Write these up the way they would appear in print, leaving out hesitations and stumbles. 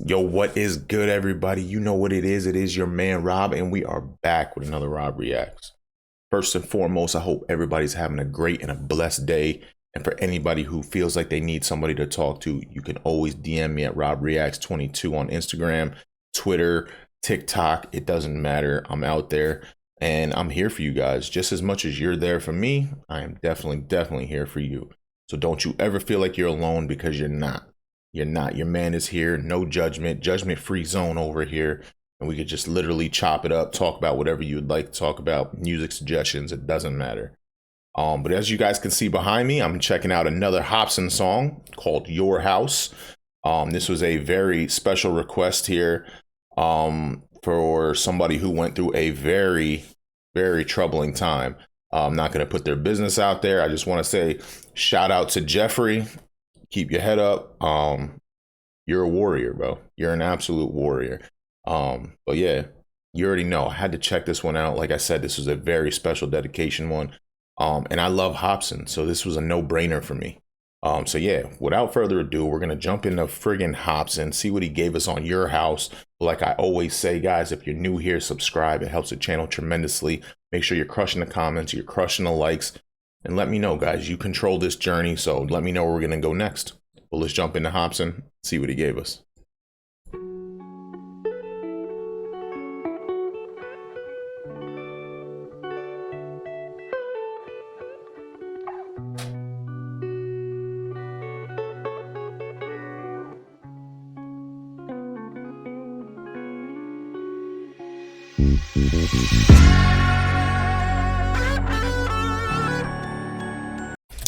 Yo, what is good, everybody? You know what it is. It is your man, Rob, and we are back with another Rob Reacts. First and foremost, I hope everybody's having a great and a blessed day. And for anybody who feels like they need somebody to talk to, you can always DM me at Robreacts22 on Instagram, Twitter, TikTok. It doesn't matter. I'm out there and I'm here for you guys. Just as much as you're there for me, I am definitely here for you. So don't you ever feel like you're alone, because you're not. You're not. Your man is here. No judgment-free zone over here. And we could just literally chop it up, talk about whatever you would like to talk about, music suggestions. It doesn't matter. But as you guys can see behind me, I'm checking out another Hopsin song called Your House. This was a very special request here for somebody who went through a very troubling time. I'm not going to put their business out there. I just want to say shout out to Jeffrey. Keep your head up. You're a warrior, bro. You're an absolute warrior. But yeah, you already know. I had to check this one out. Like I said, this was a very special dedication one. And I love Hopsin, so this was a no-brainer for me. So yeah, without further ado, we're gonna jump into friggin' Hopsin, see what he gave us on Your House. Like I always say, guys, if you're new here, subscribe. It helps the channel tremendously. Make sure you're crushing the comments, you're crushing the likes. And let me know, guys. You control this journey, so let me know where we're gonna go next. Well, let's jump into Hopsin, see what he gave us.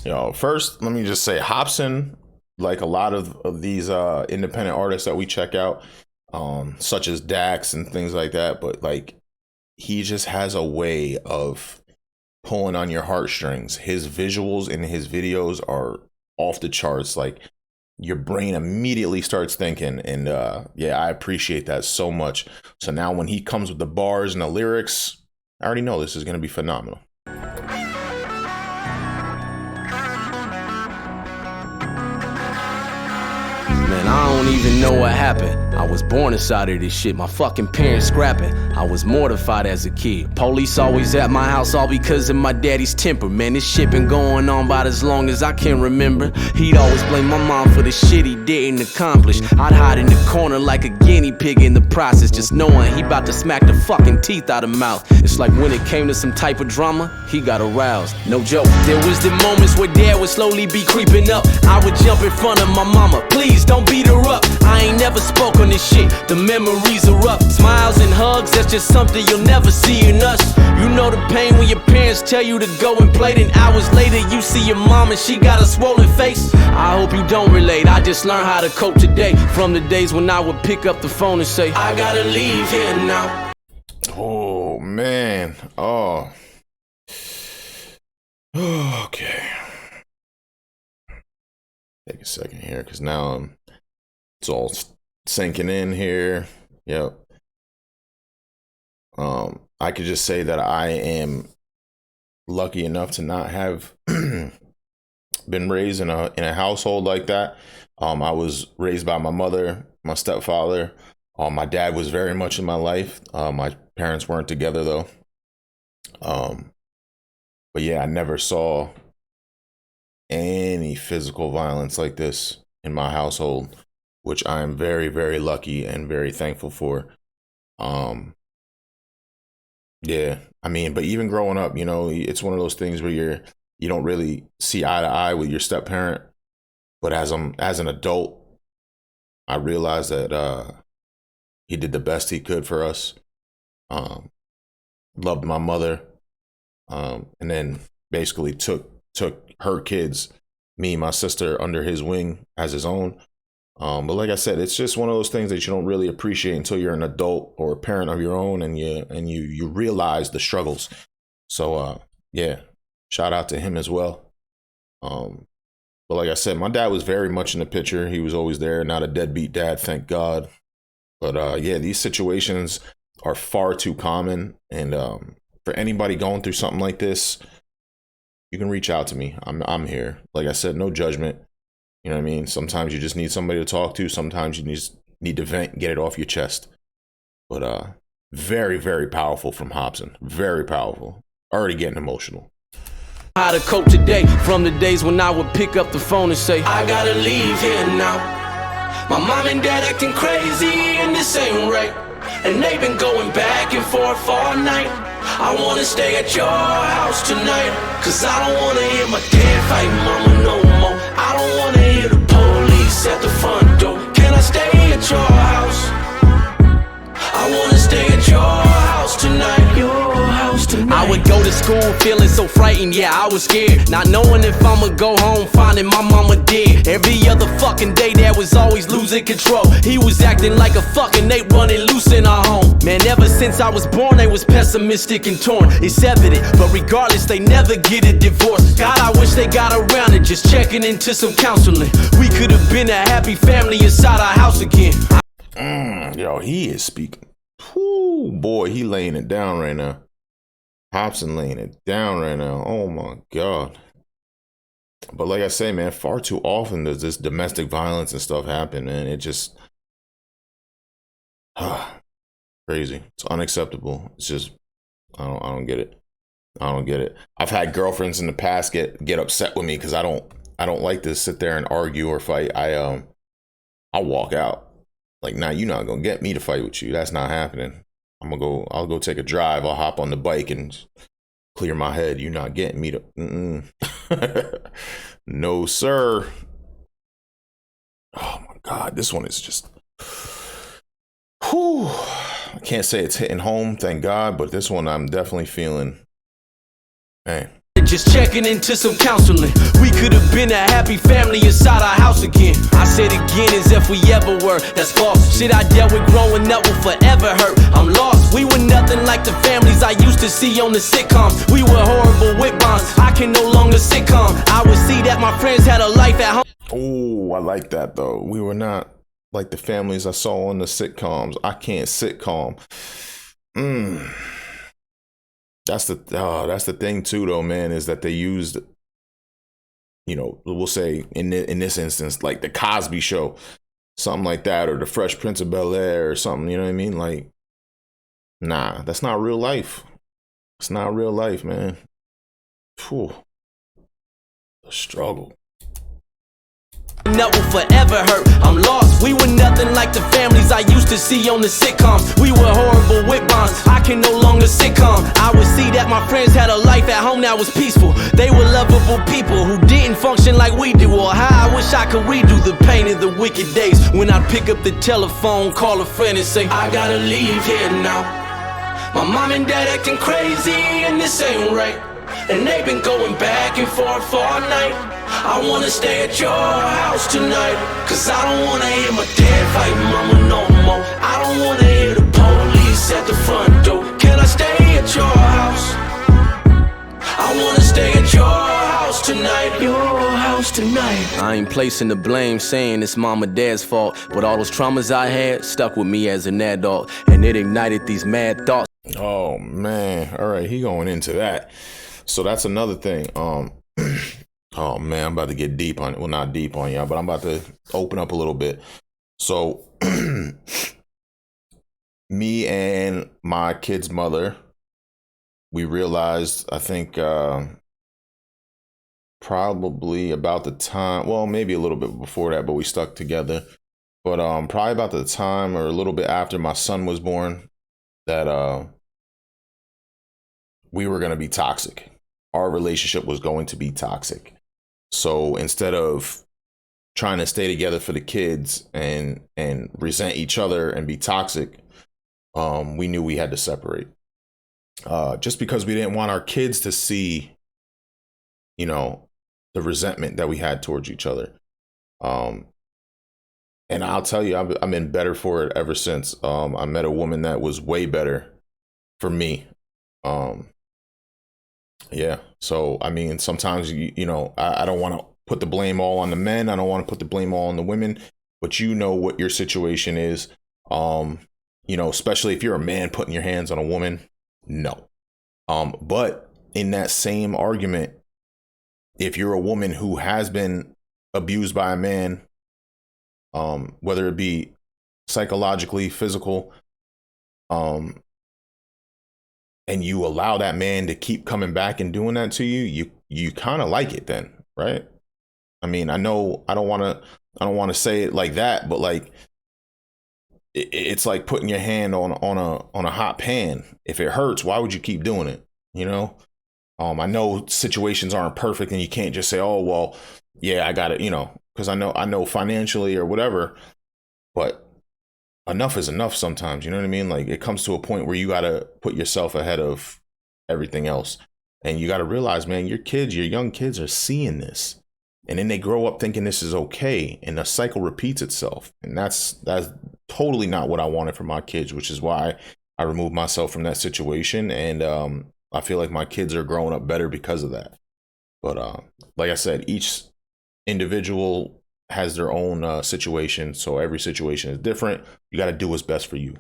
Yo, first, let me just say Hopsin, like a lot of these independent artists that we check out, such as Dax and things like that, but like he just has a way of pulling on your heartstrings. His visuals in his videos are off the charts. Like your brain immediately starts thinking, and yeah, I appreciate that so much. So now when he comes with the bars and the lyrics, I already know this is going to be phenomenal. Man, I don't even know what happened. I was born inside of this shit, my fucking parents scrapping. I was mortified as a kid. Police always at my house, all because of my daddy's temper. Man, this shit been going on about as long as I can remember. He'd always blame my mom for the shit he didn't accomplish. I'd hide in the corner like a guinea pig in the process, just knowing he about to smack the fucking teeth out of mouth. It's like when it came to some type of drama, he got aroused. No joke, there was the moments where dad would slowly be creeping up. I would jump in front of my mama, please don't beat her up. I ain't never spoke on this shit, the memories are rough. Smiles and hugs, that's just something you'll never see in us. You know the pain when your parents tell you to go and play, then hours later you see your mom and she got a swollen face. I hope you don't relate, I just learned how to cope today, from the days when I would pick up the phone and say, I gotta leave here now. Oh man, oh. Okay. Take a second here, because now it's all sinking in here. Yep. I could just say that I am lucky enough to not have been raised in a household like that. I was raised by my mother, my stepfather. My dad was very much in my life. My parents weren't together though. But yeah, I never saw any physical violence like this in my household, which I am very lucky and very thankful for. Yeah, I mean, but even growing up, you know, it's one of those things where you don't really see eye to eye with your step parent. But as an adult, I realized that he did the best he could for us. Loved my mother, and then basically took her kids, me, my sister, under his wing as his own. But like I said, it's just one of those things that you don't really appreciate until you're an adult or a parent of your own, and you realize the struggles. So yeah, shout out to him as well. But like I said, my dad was very much in the picture. He was always there, not a deadbeat dad, thank God. But yeah, these situations are far too common, and for anybody going through something like this, you can reach out to me. I'm here. Like I said, no judgment. You know what I mean? Sometimes you just need somebody to talk to. Sometimes you need to vent, get it off your chest. But very, very powerful from Hopsin. Very powerful. Already getting emotional. How to cope today from the days when I would pick up the phone and say, I gotta leave here now. My mom and dad acting crazy and this ain't right. And they've been going back and forth all night. I wanna stay at your house tonight, cause I don't wanna hear my dad fight mama no more. I don't wanna hear the police at the front door. Can I stay at your house? I wanna stay at your house tonight. Your house tonight. I would go to school feeling so frightened, yeah, I was scared. Not knowing if I'ma go home, finding my mama dead. Every other fucking day, Dad was always losing control. He was acting like a fucking ape running loose in our home. Man, ever since I was born, they was pessimistic and torn. It's evident, but regardless, they never get a divorce. God, I wish they got around it, just checking into some counseling. We could have been a happy family inside our house again. Yo, he is speaking. Whoo, boy, he laying it down right now. Hopsin laying it down right now. Oh my God. But like I say, man, far too often does this domestic violence and stuff happen, man. It just crazy. It's unacceptable. It's just I don't get it. I don't get it. I've had girlfriends in the past get upset with me because I don't like to sit there and argue or fight. I'll walk out. Like, nah, you're not gonna get me to fight with you. That's not happening. I'll go take a drive. I'll hop on the bike and clear my head. You're not getting me to No, sir. Oh my God, this one is just whew. I can't say it's hitting home, thank God, but this one I'm definitely feeling. Man. Just checking into some counseling. We could have been a happy family inside our house again. I said again as if we ever were. That's false. Shit I dealt with growing up will forever hurt. I'm lost. We were nothing like the families I used to see on the sitcoms. We were horrible with bonds. I can no longer sitcom. I would see that my friends had a life at home. Oh, I like that though. We were not like the families I saw on the sitcoms. I can't sitcom. That's the thing too, though, man, is that they used, you know, we'll say in this instance, like the Cosby Show, something like that, or the Fresh Prince of Bel-Air or something. You know what I mean? Like, nah, that's not real life. It's not real life, man. Phew. The struggle. That will forever hurt. I'm lost. We were nothing like the families I used to see on the sitcoms. We were horrible with bonds. I can no longer sitcom. I would see that my friends had a life at home that was peaceful. They were lovable people who didn't function like we do. Or how I wish I could redo the pain of the wicked days when I'd pick up the telephone, call a friend and say, I gotta leave here now. My mom and dad acting crazy and this ain't right. And they've been going back and forth all night. I wanna stay at your house tonight, cause I don't wanna hear my dad fight mama no more. I don't wanna hear the police at the front door. Can I stay at your house? I wanna stay at your house tonight. Your house tonight. I ain't placing the blame, saying it's mom or dad's fault, but all those traumas I had stuck with me as an adult, and it ignited these mad thoughts. Oh man, all right, he going into that. So that's another thing. Oh man, I'm about to get deep on it. Well, not deep on y'all, but I'm about to open up a little bit. So me and my kid's mother, we realized, I think probably about the time, well, maybe a little bit before that, but we stuck together. But probably about the time or a little bit after my son was born, that we were going to be toxic. Our relationship was going to be toxic. So instead of trying to stay together for the kids and resent each other and be toxic, we knew we had to separate. Just because we didn't want our kids to see, you know, the resentment that we had towards each other. And I'll tell you, I've been better for it ever since. I met a woman that was way better for me. Yeah. So, I mean, sometimes, you know, I don't want to put the blame all on the men. I don't want to put the blame all on the women, but you know what your situation is. You know, especially if you're a man putting your hands on a woman. No. But in that same argument, if you're a woman who has been abused by a man, whether it be psychologically, physical, and you allow that man to keep coming back and doing that to you, you kind of like it then, right? I mean, I know I don't want to say it like that, but like it's like putting your hand on a hot pan. If it hurts, why would you keep doing it? You know? I know situations aren't perfect and you can't just say, oh, well, yeah, I got it, you know, because I know financially or whatever, but enough is enough sometimes, you know what I mean? Like it comes to a point where you got to put yourself ahead of everything else. And you got to realize, man, your young kids are seeing this. And then they grow up thinking this is okay. And the cycle repeats itself. And that's totally not what I wanted for my kids, which is why I removed myself from that situation. And I feel like my kids are growing up better because of that. But like I said, each individual has their own situation. So every situation is different. You got to do what's best for you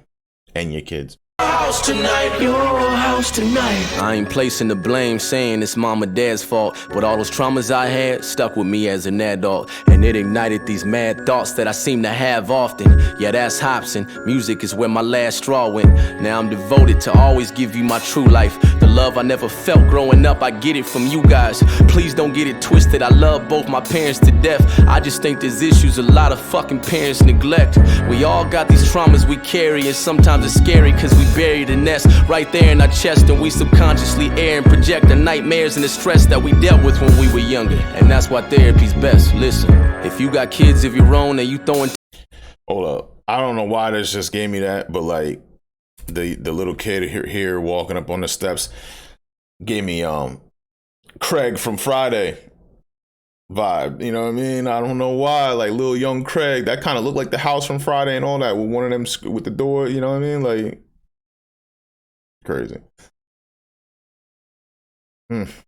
and your kids. House tonight, your house tonight. I ain't placing the blame, saying it's mom or dad's fault, but all those traumas I had stuck with me as an adult, and it ignited these mad thoughts that I seem to have often. Yeah, that's Hopsin. Music is where my last straw went. Now I'm devoted to always give you my true life. The love I never felt growing up, I get it from you guys. Please don't get it twisted, I love both my parents to death. I just think there's issues a lot of fucking parents neglect. We all got these traumas we carry, and sometimes it's scary cause we bury the nest right there in our chest, and we subconsciously air and project the nightmares and the stress that we dealt with when we were younger. And that's why therapy's best. Listen, if you got kids of your own and you throwing... Hold up. I don't know why this just gave me that, but like the little kid here walking up on the steps gave me Craig from Friday vibe, you know what I mean? I don't know why, like little young Craig, that kind of looked like the house from Friday and all that, with one of them with the door, you know what I mean? Like crazy.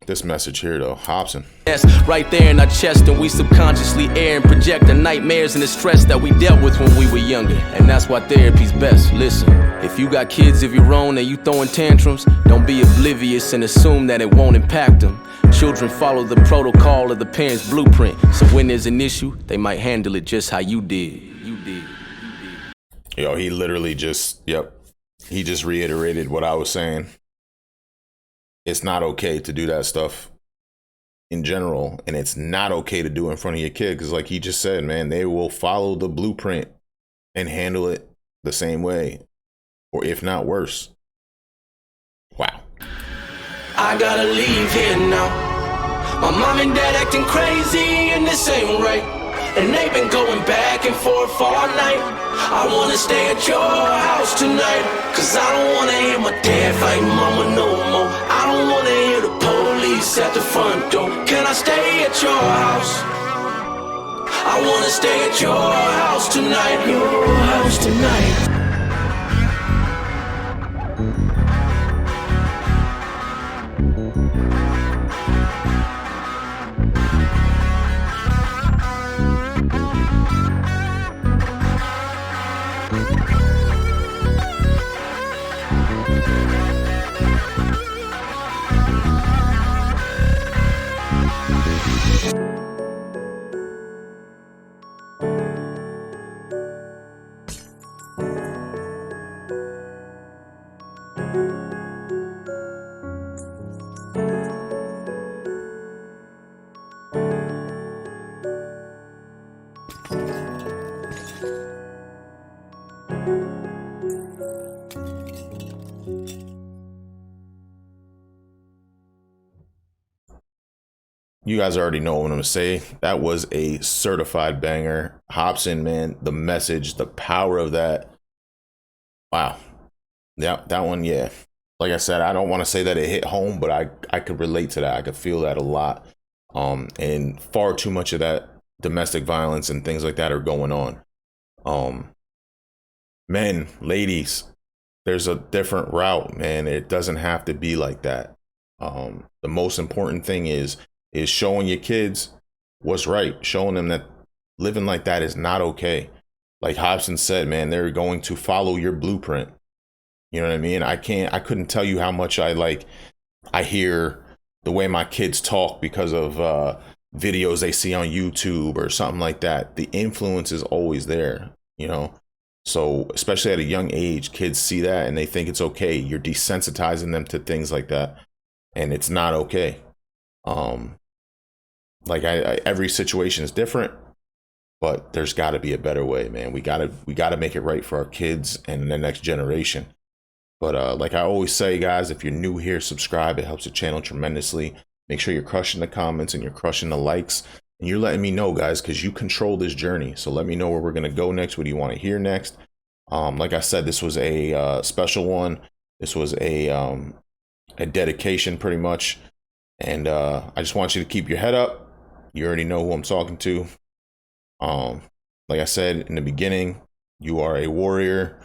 This message here though, Hopsin. Yes, right there in our chest, and we subconsciously air and project the nightmares and the stress that we dealt with when we were younger. And that's why therapy's best. Listen, if you got kids of your own and you throwing tantrums, don't be oblivious and assume that it won't impact them. Children follow the protocol of the parents' blueprint, so when there's an issue, they might handle it just how you did. Yo, he literally just, he just reiterated what I was saying. It's not okay to do that stuff in general, and it's not okay to do in front of your kid, because like he just said, man, they will follow the blueprint and handle it the same way, or if not worse. Wow. I gotta leave here now. My mom and dad acting crazy and this ain't right, and they've been going back and forth all night. I wanna stay at your house tonight, cause I don't wanna hear my dad fighting mama no more. I don't wanna hear the police at the front door. Can I stay at your house? I wanna stay at your house tonight. Your house tonight. You guys already know what I'm gonna say. That was a certified banger. Hopsin, man, the message, the power of that. Wow. Yeah, that one, yeah. Like I said, I don't want to say that it hit home, but I could relate to that. I could feel that a lot. And far too much of that domestic violence and things like that are going on. Men, ladies, there's a different route, man. It doesn't have to be like that. The most important thing is showing your kids what's right, showing them that living like that is not okay. Like Hopsin said, man, they're going to follow your blueprint. You know what I mean? I couldn't tell you how much I hear the way my kids talk because of videos they see on YouTube or something like that. The influence is always there, you know? So especially at a young age, kids see that and they think it's okay. You're desensitizing them to things like that, and it's not okay. Um, like every situation is different, but there's got to be a better way, man. We gotta make it right for our kids and the next generation. But like I always say, guys, if you're new here, subscribe. It helps the channel tremendously. Make sure you're crushing the comments and you're crushing the likes. And you're letting me know, guys, because you control this journey. So let me know where we're going to go next. What do you want to hear next? Like I said, this was a special one. This was a dedication pretty much. And I just want you to keep your head up. You already know who I'm talking to. Like I said in the beginning, you are a warrior.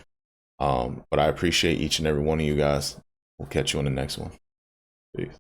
But I appreciate each and every one of you guys. We'll catch you on the next one. Peace.